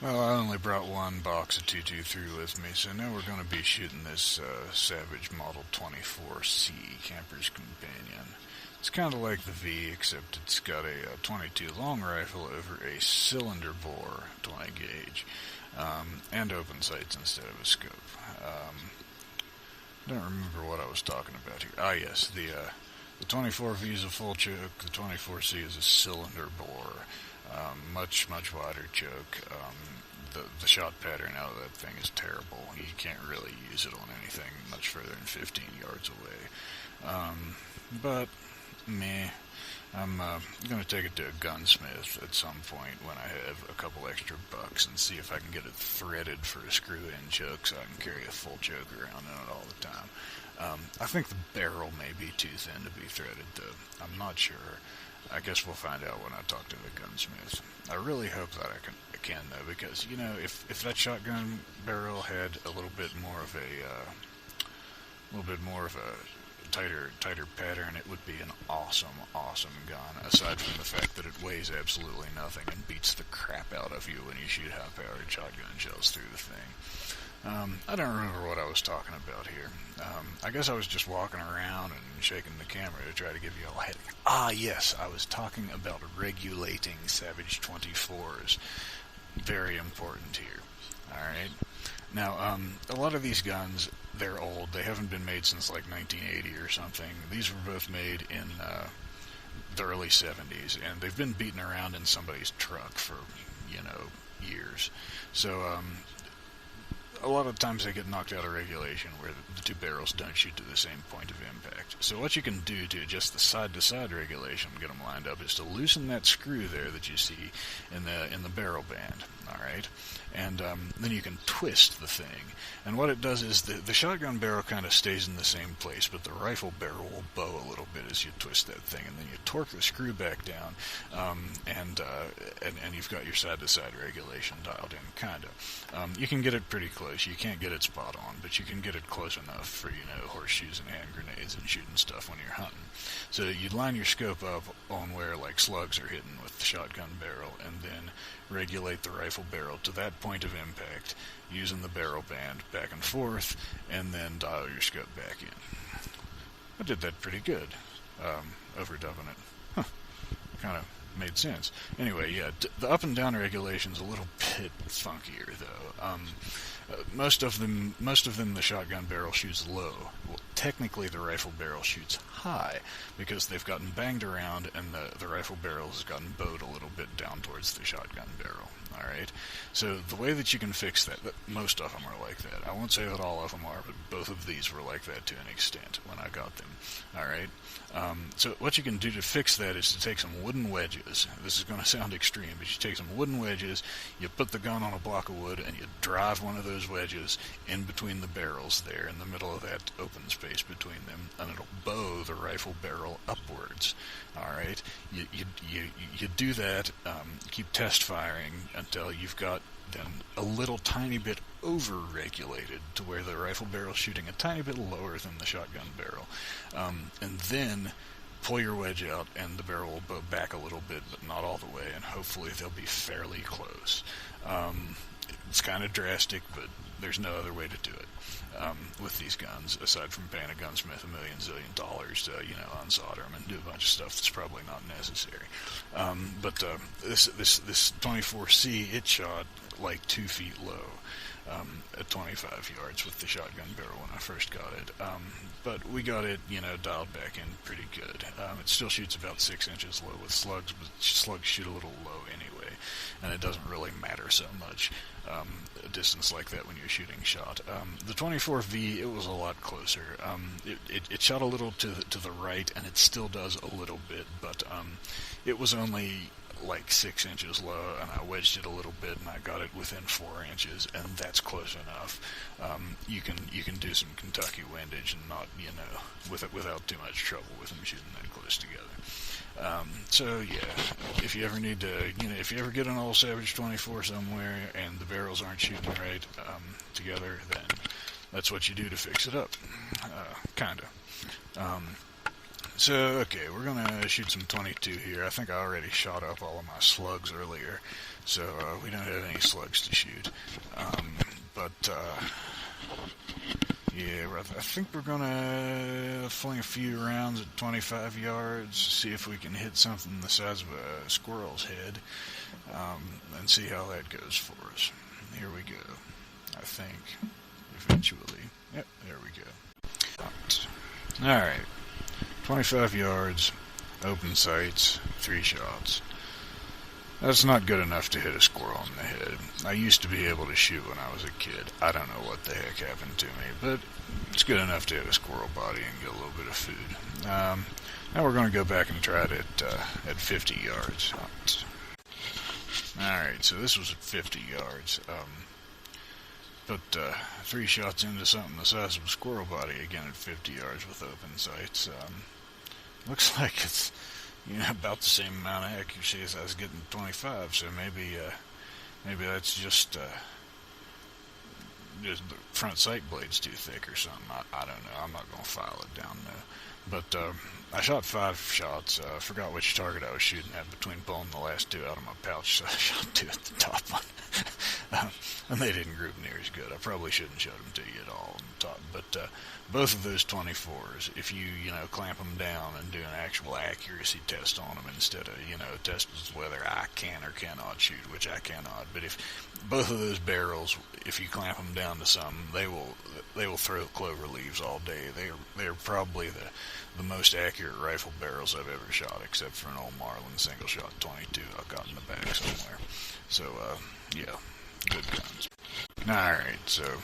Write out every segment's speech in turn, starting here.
Well, I only brought one box of 223 with me, so now we're going to be shooting this Savage Model 24C Camper's Companion. It's kind of like the V, except it's got a 22 long rifle over a cylinder bore 20 gauge, and open sights instead of a scope. I don't remember what I was talking about here. Ah, yes, the 24V is a full choke, the 24C is a cylinder bore. Much wider choke. The shot pattern out of that thing is terrible. You can't really use it on anything much further than 15 yards away. But, meh. I'm going to take it to a gunsmith at some point when I have a couple extra bucks and see if I can get it threaded for a screw-in choke so I can carry a full choke around in it all the time. I think the barrel may be too thin to be threaded, though. I'm not sure. I guess we'll find out when I talk to the gunsmith. I really hope that I can though, because if that shotgun barrel had a little bit more of a tighter pattern, it would be an awesome gun. Aside from the fact that it weighs absolutely nothing and beats the crap out of you when you shoot high-powered shotgun shells through the thing. I don't remember what I was talking about here. I guess I was just walking around and shaking the camera to try to give you all a head. Ah, yes, I was talking about regulating Savage 24s. Very important here. Alright? Now, a lot of these guns, they're old. They haven't been made since like 1980 or something. These were both made in the early 70s, and they've been beaten around in somebody's truck for, years. So, a lot of times they get knocked out of regulation where the two barrels don't shoot to the same point of impact. So what you can do to adjust the side-to-side regulation and get them lined up is to loosen that screw there that you see in the barrel band, alright? And then you can twist the thing. And what it does is the shotgun barrel kind of stays in the same place, but the rifle barrel will bow a little bit as you twist that thing, and then you torque the screw back down, and you've got your side-to-side regulation dialed in, kind of. You can get it pretty close. You can't get it spot on, but you can get it close enough for, horseshoes and hand grenades and shooting stuff when you're hunting. So you'd line your scope up on where, like, slugs are hitting with the shotgun barrel, and then regulate the rifle barrel to that point of impact using the barrel band back and forth, and then dial your scope back in. I did that pretty good, overdubbing it. Huh. Kind of made sense. Anyway, yeah, the up and down regulation's a little bit funkier, though. Most of them, the shotgun barrel shoots low. Well, technically, the rifle barrel shoots high because they've gotten banged around, and the rifle barrel has gotten bowed a little bit down towards the shotgun barrel. All right. So the way that you can fix that, most of them are like that. I won't say that all of them are, but both of these were like that to an extent when I got them. All right. So what you can do to fix that is to take some wooden wedges. This is going to sound extreme, but you take some wooden wedges, you put the gun on a block of wood, and you drive one of those wedges in between the barrels there, in the middle of that open space between them, and it'll bow the rifle barrel upwards. All right, you do that. Keep test firing until you've got them a little tiny bit over-regulated to where the rifle barrel's shooting a tiny bit lower than the shotgun barrel. And then pull your wedge out, and the barrel will bow back a little bit, but not all the way, and hopefully they'll be fairly close. It's kind of drastic, but there's no other way to do it with these guns, aside from paying a gunsmith $1 million zillion to, unsolder them and do a bunch of stuff that's probably not necessary. But this 24C, it shot like 2 feet low at 25 yards with the shotgun barrel when I first got it. But we got it, dialed back in pretty good. It still shoots about 6 inches low with slugs, but slugs shoot a little low anyway, and it doesn't really matter so much a distance like that when you're shooting shot. The 24V, it was a lot closer. It shot a little to the right, and it still does a little bit, but it was only like 6 inches low, and I wedged it a little bit, and I got it within 4 inches, and that's close enough. You can do some Kentucky windage and not, without too much trouble with them shooting that close together. So yeah, if you ever need to, if you ever get an old Savage 24 somewhere and the barrels aren't shooting right together, then that's what you do to fix it up, kinda. So, okay, we're gonna shoot some 22 here. I think I already shot up all of my slugs earlier, so we don't have any slugs to shoot. Yeah, I think we're gonna fling a few rounds at 25 yards, see if we can hit something the size of a squirrel's head, and see how that goes for us. Here we go. I think, eventually. Yep, there we go. Alright. 25 yards, open sights, 3 shots. That's not good enough to hit a squirrel in the head. I used to be able to shoot when I was a kid. I don't know what the heck happened to me, but it's good enough to hit a squirrel body and get a little bit of food. Now we're going to go back and try it at 50 yards. Alright, so this was at 50 yards. Put 3 shots into something the size of a squirrel body again at 50 yards with open sights. Looks like it's about the same amount of accuracy as I was getting at 25. So maybe that's just the front sight blade's too thick or something. I don't know. I'm not gonna file it down though. But I shot 5 shots. I forgot which target I was shooting at between pulling the last 2 out of my pouch, so I shot 2 at the top one. And they didn't group near as good. I probably shouldn't show them to you at all on the top. But both of those 24s, if you clamp them down and do an actual accuracy test on them instead of test whether I can or cannot shoot, which I cannot. But if both of those barrels, if you clamp them down to something, they will throw clover leaves all day. They're probably the most accurate rifle barrels I've ever shot, except for an old Marlin single shot 22 I got in the back somewhere. So yeah, good guns. Alright, so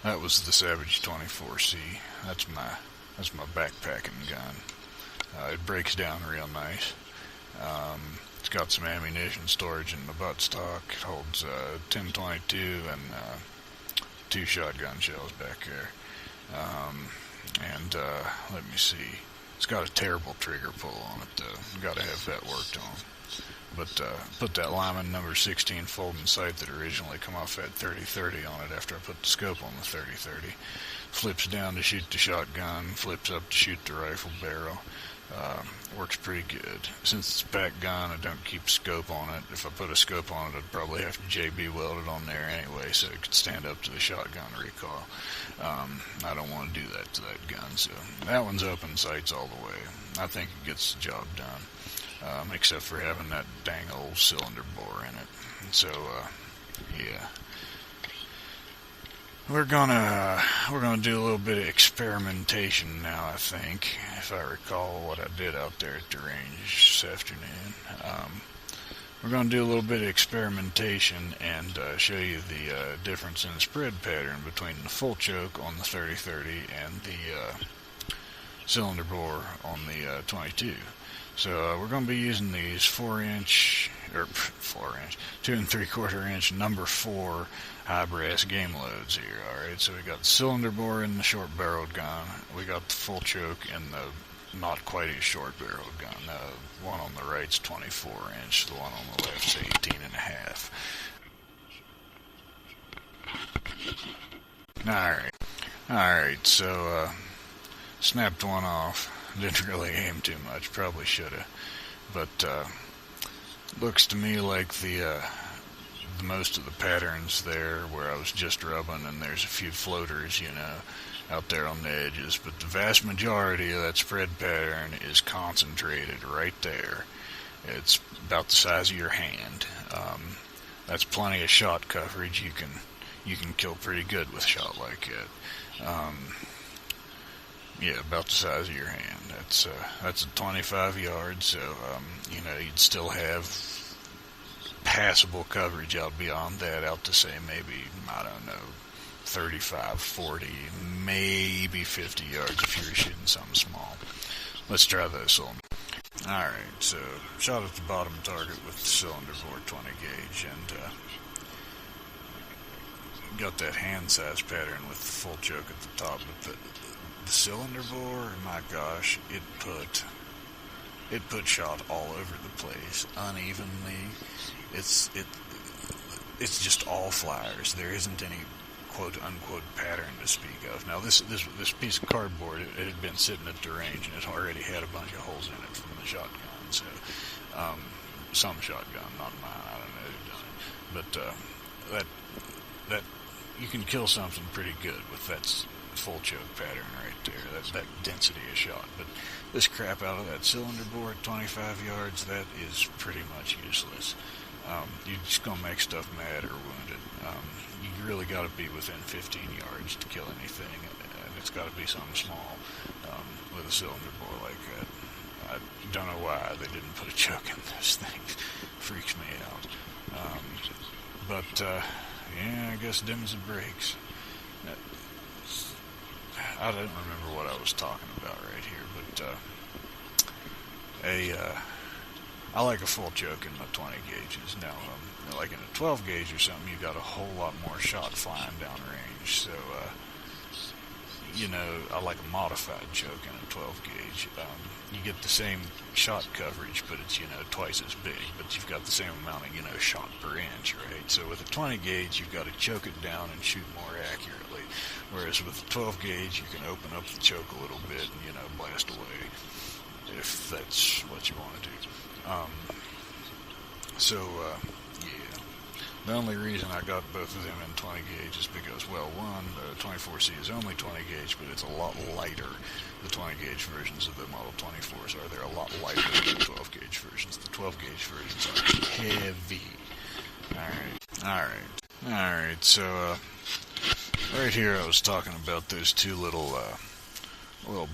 that was the Savage 24C. That's my backpacking gun. It breaks down real nice. It's got some ammunition storage in the buttstock. It holds 10.22 and 2 shotgun shells back there. Let me see. It's got a terrible trigger pull on it though. Got to have that worked on. But put that Lyman number 16 folding sight that originally come off that 30-30 on it after I put the scope on the 30-30. Flips down to shoot the shotgun, flips up to shoot the rifle barrel. Works pretty good. Since it's a pack gun, I don't keep scope on it. If I put a scope on it, I'd probably have to JB weld it on there anyway, so it could stand up to the shotgun recoil. I don't want to do that to that gun, so that one's open sights all the way. I think it gets the job done, except for having that dang old cylinder bore in it. So, yeah. We're gonna do a little bit of experimentation now, I think, if I recall what I did out there at the range this afternoon. We're gonna do a little bit of experimentation and show you the difference in the spread pattern between the full choke on the 30-30 and the cylinder bore on the 22. So we're going to be using these 2 and 3/4 inch number 4 high brass game loads here. Alright, so we got the cylinder bore in the short barreled gun. We got the full choke in the not quite as short barreled gun. The one on the right's 24 inch, the one on the left's 18.5. Alright, so snapped one off. Didn't really aim too much, probably should have. But looks to me like the most of the patterns there where I was just rubbing, and there's a few floaters, out there on the edges. But the vast majority of that spread pattern is concentrated right there. It's about the size of your hand. That's plenty of shot coverage. You can kill pretty good with a shot like that. Yeah, about the size of your hand. That's a 25 yards, so you'd still have passable coverage out beyond that, out to say maybe, I don't know, 35, 40, maybe 50 yards if you were shooting something small. Let's try this on. Alright, so shot at the bottom target with the cylinder bore 20 gauge, and got that hand size pattern with the full choke at the top, but the cylinder bore, my gosh, it put shot all over the place, unevenly. It's just all flyers. There isn't any quote-unquote pattern to speak of. Now, this piece of cardboard, it had been sitting at the range, and it already had a bunch of holes in it from the shotgun. So, some shotgun, not mine. I don't know who done it, but that you can kill something pretty good with that full choke pattern right there. That density of shot. But this crap out of that cylinder bore at 25 yards, that is pretty much useless. You're just gonna make stuff mad or wounded. You really got to be within 15 yards to kill anything, and it's got to be something small with a cylinder bore like that. I don't know why they didn't put a choke in this thing. Freaks me out. Yeah, I guess dims and breaks. I don't remember what I was talking about right here, but I like a full choke in my 20 gauges. Now, like in a 12 gauge or something, you got a whole lot more shot flying down range. So, I like a modified choke in a 12 gauge. You get the same shot coverage, but it's, twice as big. But you've got the same amount of, shot per inch, right? So with a 20 gauge, you've got to choke it down and shoot more accurately. Whereas with a 12 gauge, you can open up the choke a little bit and, blast away if that's what you want to do. Yeah. The only reason I got both of them in 20 gauge is because, well, one, the 24C is only 20 gauge, but it's a lot lighter. The 20 gauge versions of the Model 24s are. They're a lot lighter than the 12 gauge versions. The 12 gauge versions are heavy. Alright, so, right here I was talking about those two little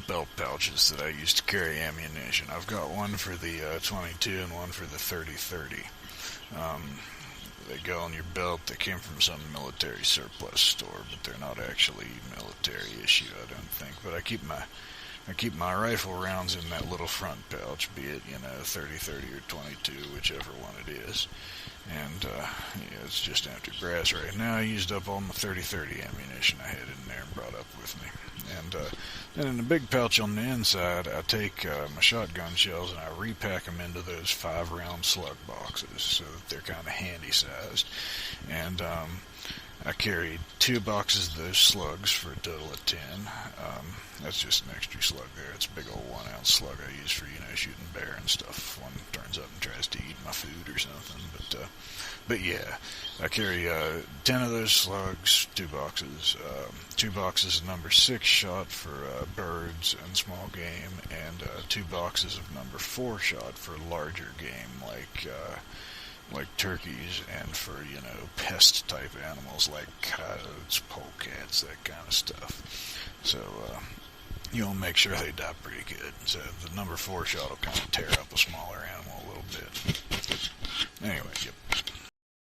belt pouches that I used to carry ammunition. I've got one for the 22 and one for the 30-30. They go on your belt. They came from some military surplus store, but they're not actually military issue, I don't think. But I keep my rifle rounds in that little front pouch, be it 30-30 or 22, whichever one it is. And it's just empty brass right now. I used up all my 30-30 ammunition I had in there and brought up with me. And then in the big pouch on the inside, I take my shotgun shells and I repack them into those 5-round slug boxes so that they're kind of handy sized. And I carried 2 boxes of those slugs for a total of 10. That's just an extra slug there. It's a big old 1-ounce slug I use for, shooting bear and stuff. If one turns up and tries to eat my food or something. But yeah, I carry 10 of those slugs, 2 boxes. 2 boxes of number 6 shot for birds and small game, and 2 boxes of number 4 shot for larger game like turkeys, and for, pest type animals like coyotes, polecats, that kind of stuff. So, you'll make sure they die pretty good. So the number 4 shot will kind of tear up a smaller animal a little bit. Anyway, yep.